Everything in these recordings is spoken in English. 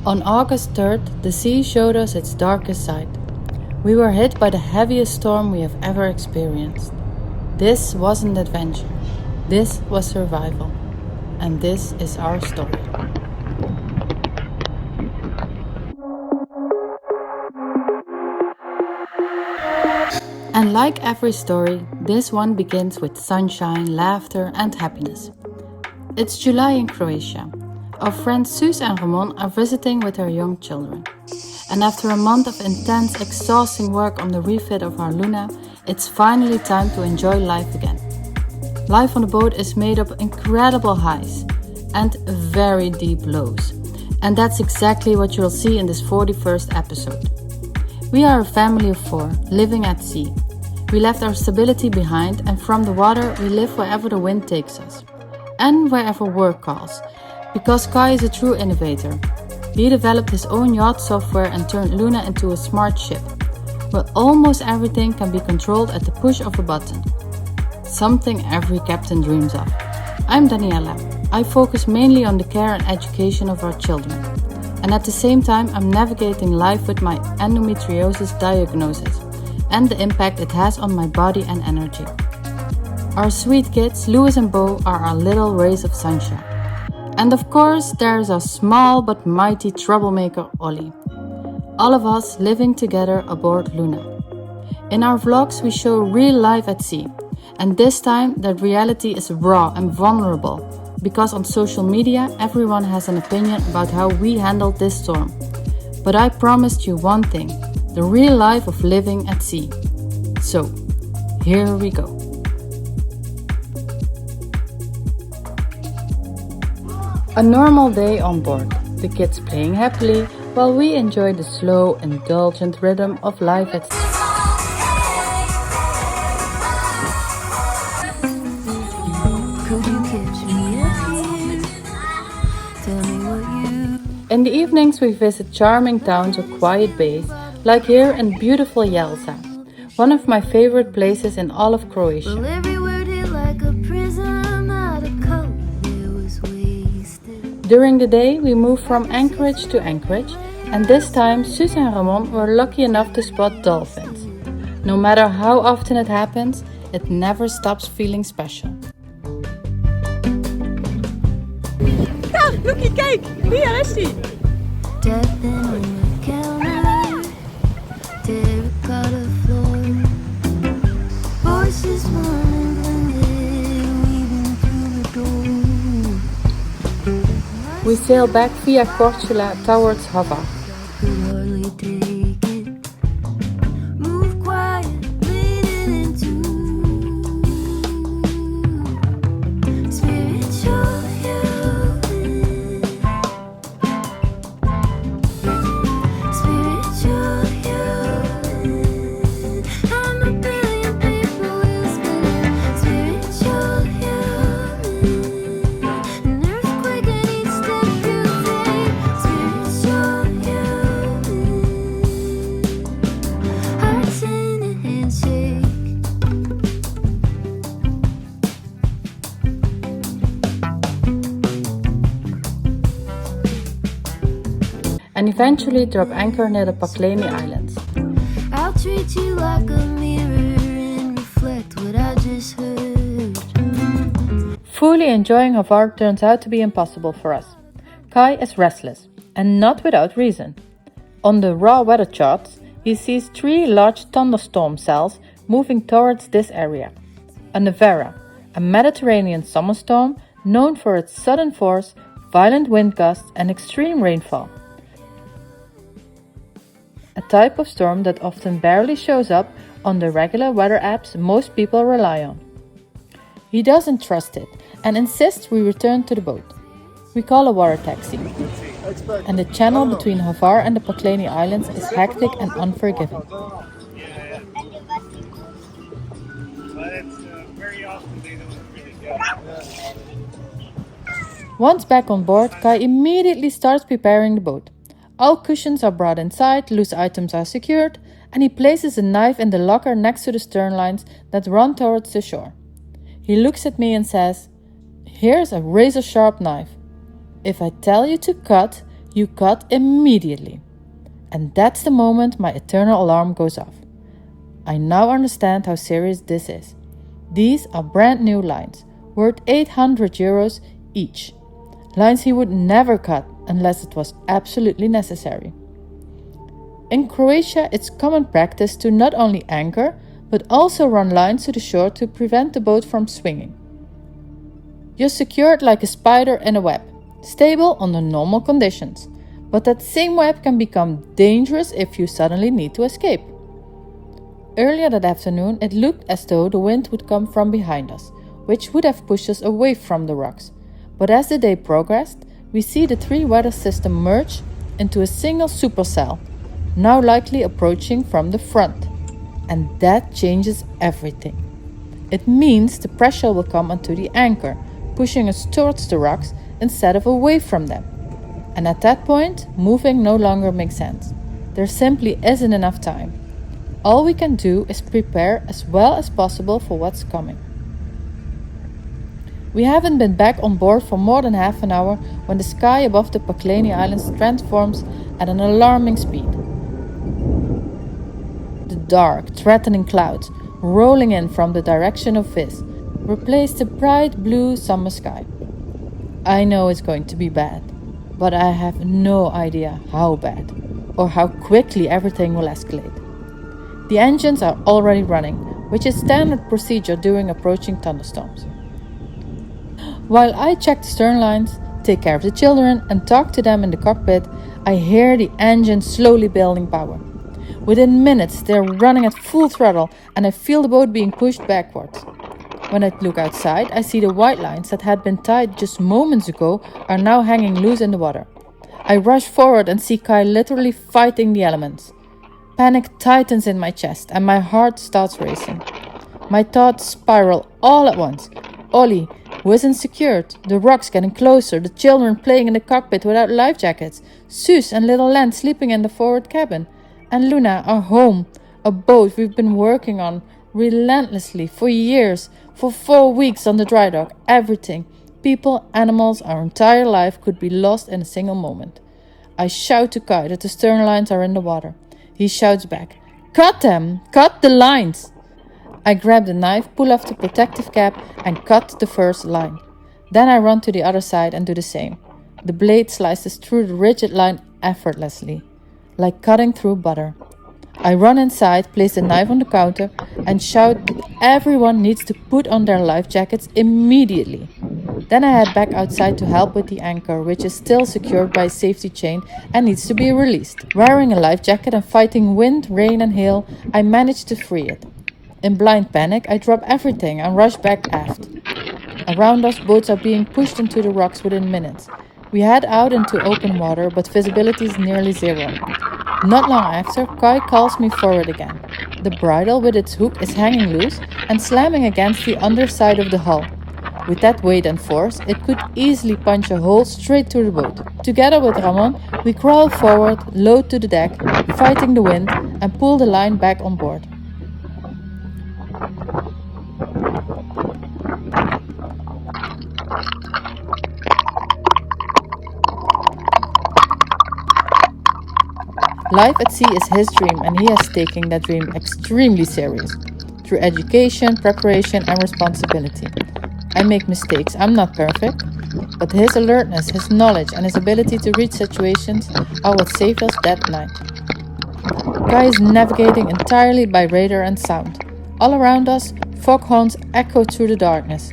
On August 3rd, the sea showed us its darkest side. We were hit by the heaviest storm we have ever experienced. This wasn't adventure. This was survival. And this is our story. And like every story, this one begins with sunshine, laughter, and happiness. It's July in Croatia. Our friends Suze and Ramon are visiting with their young children. And after a month of intense, exhausting work on the refit of our Luna, it's finally time to enjoy life again. Life on the boat is made of incredible highs and very deep lows. And that's exactly what you'll see in this 41st episode. We are a family of 4, living at sea. We left our stability behind, and from the water we live wherever the wind takes us. And wherever work calls. Because Kai is a true innovator. He developed his own yacht software and turned Luna into a smart ship, where almost everything can be controlled at the push of a button. Something every captain dreams of. I'm Daniela. I focus mainly on the care and education of our children. And at the same time, I'm navigating life with my endometriosis diagnosis and the impact it has on my body and energy. Our sweet kids, Louis and Bo, are our little rays of sunshine. And of course, there's a small but mighty troublemaker, Ollie. All of us living together aboard Luna. In our vlogs, we show real life at sea. And this time, that reality is raw and vulnerable. Because on social media, everyone has an opinion about how we handled this storm. But I promised you one thing, the real life of living at sea. So, here we go. A normal day on board, the kids playing happily while we enjoy the slow, indulgent rhythm of life at sea. In the evenings we visit charming towns or quiet bays, like here in beautiful Jelsa, one of my favorite places in all of Croatia. During the day we move from anchorage to anchorage, and this time Suze and Ramon were lucky enough to spot dolphins. No matter how often it happens, it never stops feeling special. Loekie, kijk! Hier is hij! We sail back via Cortula towards Hvar. And eventually drop anchor near the Pakleni Islands. I'll treat you like a mirror and reflect what I just heard. Fully enjoying Hvar turns out to be impossible for us. Kai is restless, and not without reason. On the raw weather charts, he sees 3 large thunderstorm cells moving towards this area. A nevera, a Mediterranean summer storm known for its sudden force, violent wind gusts and extreme rainfall. A type of storm that often barely shows up on the regular weather apps most people rely on. He doesn't trust it and insists we return to the boat. We call a water taxi. And the channel between Hvar and the Pakleni Islands is hectic and unforgiving. Once back on board, Kai immediately starts preparing the boat. All cushions are brought inside, loose items are secured, and he places a knife in the locker next to the stern lines that run towards the shore. He looks at me and says, "Here's a razor-sharp knife. If I tell you to cut, You cut immediately. And that's the moment my eternal alarm goes off. I now understand how serious this is. These are brand new lines, worth 800 euros each. Lines he would never cut unless it was absolutely necessary. In Croatia, it's common practice to not only anchor, but also run lines to the shore to prevent the boat from swinging. You're secured like a spider in a web, stable under normal conditions, but that same web can become dangerous if you suddenly need to escape. Earlier that afternoon, it looked as though the wind would come from behind us, which would have pushed us away from the rocks. But as the day progressed, we see the three weather system merge into a single supercell, now likely approaching from the front. And that changes everything. It means the pressure will come onto the anchor, pushing us towards the rocks instead of away from them. And at that point, moving no longer makes sense. There simply isn't enough time. All we can do is prepare as well as possible for what's coming. We haven't been back on board for more than half an hour when the sky above the Pakleni Islands transforms at an alarming speed. The dark, threatening clouds rolling in from the direction of Vis replace the bright blue summer sky. I know it's going to be bad, but I have no idea how bad or how quickly everything will escalate. The engines are already running, which is standard procedure during approaching thunderstorms. While I check the stern lines, take care of the children and talk to them in the cockpit, I hear the engine slowly building power. Within minutes they're running at full throttle and I feel the boat being pushed backwards. When I look outside, I see the white lines that had been tied just moments ago are now hanging loose in the water. I rush forward and see Kai literally fighting the elements. Panic tightens in my chest and my heart starts racing. My thoughts spiral all at once. Ollie, who isn't secured, the rocks getting closer, the children playing in the cockpit without life jackets, Suus and little Len sleeping in the forward cabin, and Luna, our home, a boat we've been working on relentlessly for years, for 4 weeks on the dry dock, everything, people, animals, our entire life could be lost in a single moment. I shout to Kai that the stern lines are in the water. He shouts back, "Cut them! Cut the lines!" I grab the knife, pull off the protective cap and cut the first line. Then I run to the other side and do the same. The blade slices through the rigid line effortlessly, like cutting through butter. I run inside, place the knife on the counter and shout that everyone needs to put on their life jackets immediately. Then I head back outside to help with the anchor, which is still secured by a safety chain and needs to be released. Wearing a life jacket and fighting wind, rain and hail, I manage to free it. In blind panic, I drop everything and rush back aft. Around us, boats are being pushed into the rocks within minutes. We head out into open water, but visibility is nearly zero. Not long after, Kai calls me forward again. The bridle with its hook is hanging loose and slamming against the underside of the hull. With that weight and force, it could easily punch a hole straight through the boat. Together with Ramon, we crawl forward, load to the deck, fighting the wind, and pull the line back on board. Life at sea is his dream and he has taken that dream extremely serious, through education, preparation and responsibility. I make mistakes, I'm not perfect, but his alertness, his knowledge and his ability to read situations are what saved us that night. Kai is navigating entirely by radar and sound. All around us, foghorns echo through the darkness.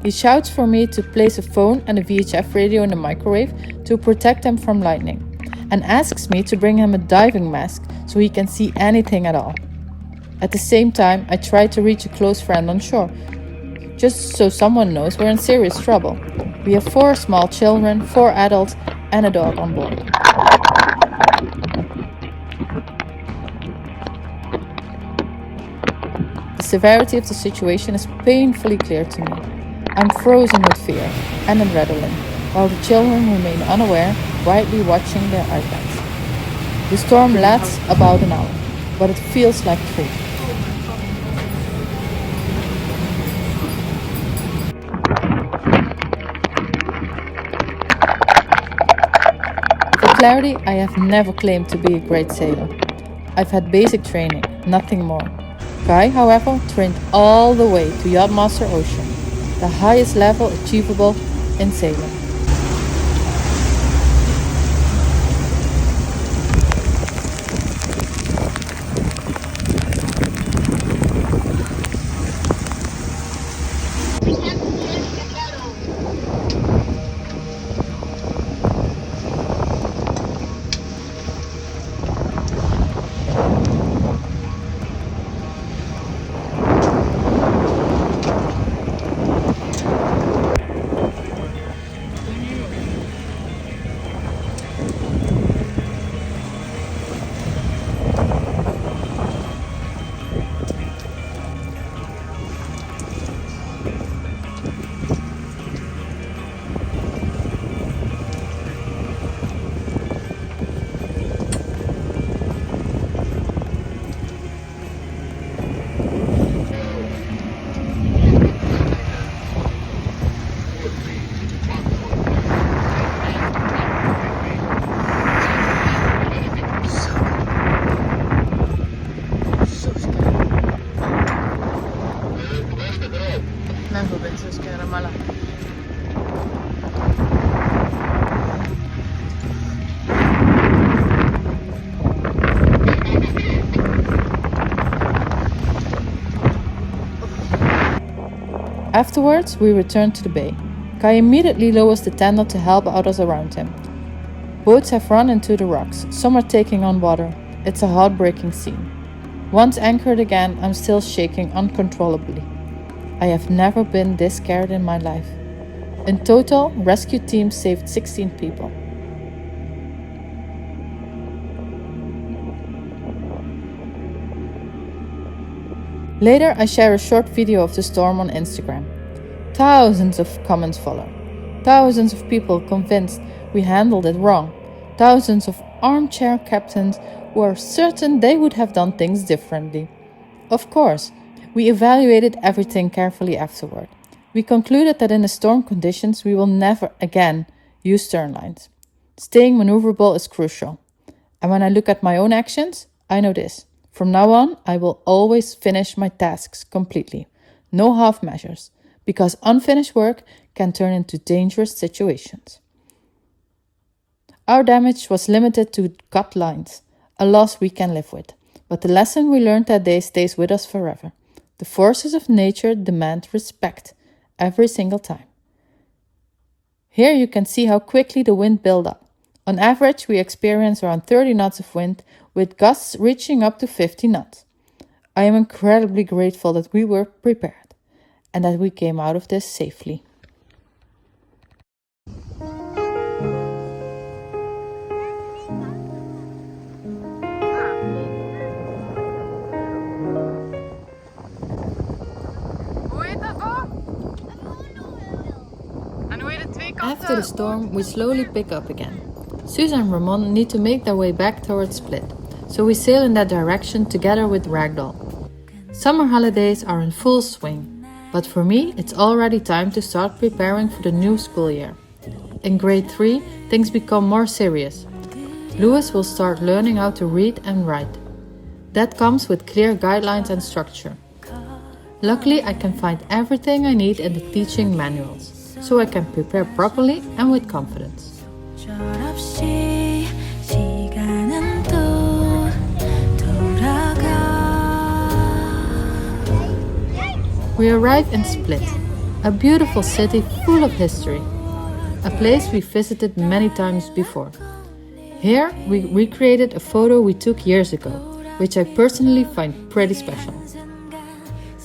He shouts for me to place a phone and a VHF radio in the microwave to protect them from lightning, and asks me to bring him a diving mask so he can see anything at all. At the same time, I try to reach a close friend on shore, just so someone knows we're in serious trouble. We have 4 small children, 4 adults, and a dog on board. The severity of the situation is painfully clear to me. I'm frozen with fear and adrenaline, while the children remain unaware, quietly watching their iPads. The storm lasts about an hour, but it feels like 3. clarity, I have never claimed to be a great sailor. I've had basic training, nothing more. Kai, however, trained all the way to Yachtmaster Ocean, the highest level achievable in sailing. Afterwards, we returned to the bay. Kai immediately lowers the tender to help others around him. Boats have run into the rocks, some are taking on water. It's a heartbreaking scene. Once anchored again, I'm still shaking uncontrollably. I have never been this scared in my life. In total, rescue teams saved 16 people. Later, I share a short video of the storm on Instagram. Thousands of comments follow. Thousands of people convinced we handled it wrong. Thousands of armchair captains who are certain they would have done things differently. Of course, we evaluated everything carefully afterward. We concluded that in the storm conditions we will never again use stern lines. Staying maneuverable is crucial. And when I look at my own actions, I know this. From now on, I will always finish my tasks completely. No half measures, because unfinished work can turn into dangerous situations. Our damage was limited to cut lines, a loss we can live with. But the lesson we learned that day stays with us forever. The forces of nature demand respect every single time. Here you can see how quickly the wind built up. On average, we experience around 30 knots of wind, with gusts reaching up to 50 knots. I am incredibly grateful that we were prepared and that we came out of this safely. After the storm, we slowly pick up again. Suze and Ramon need to make their way back towards Split, so we sail in that direction together with Ragdoll. Summer holidays are in full swing, but for me it's already time to start preparing for the new school year. In grade 3, things become more serious. Lewis will start learning how to read and write. That comes with clear guidelines and structure. Luckily, I can find everything I need in the teaching manuals, so I can prepare properly and with confidence. We arrive in Split, a beautiful city full of history, a place we visited many times before. Here we recreated a photo we took years ago, which I personally find pretty special.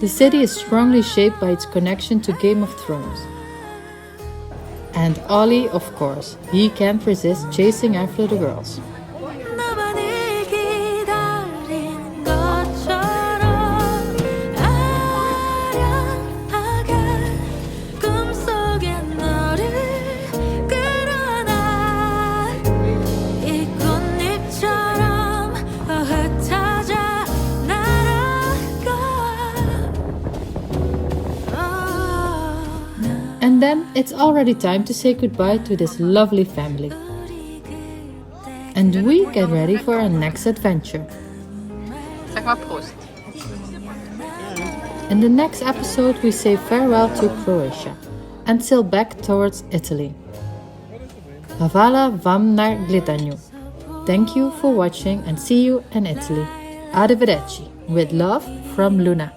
The city is strongly shaped by its connection to Game of Thrones. And Ollie, of course, he can't resist chasing after the girls. And then it's already time to say goodbye to this lovely family. And we get ready for our next adventure. Zeg maar proost. In the next episode, we say farewell to Croatia and sail back towards Italy. Hvala vam na gledanju. Thank you for watching and see you in Italy. Arrivederci. With love from Luna.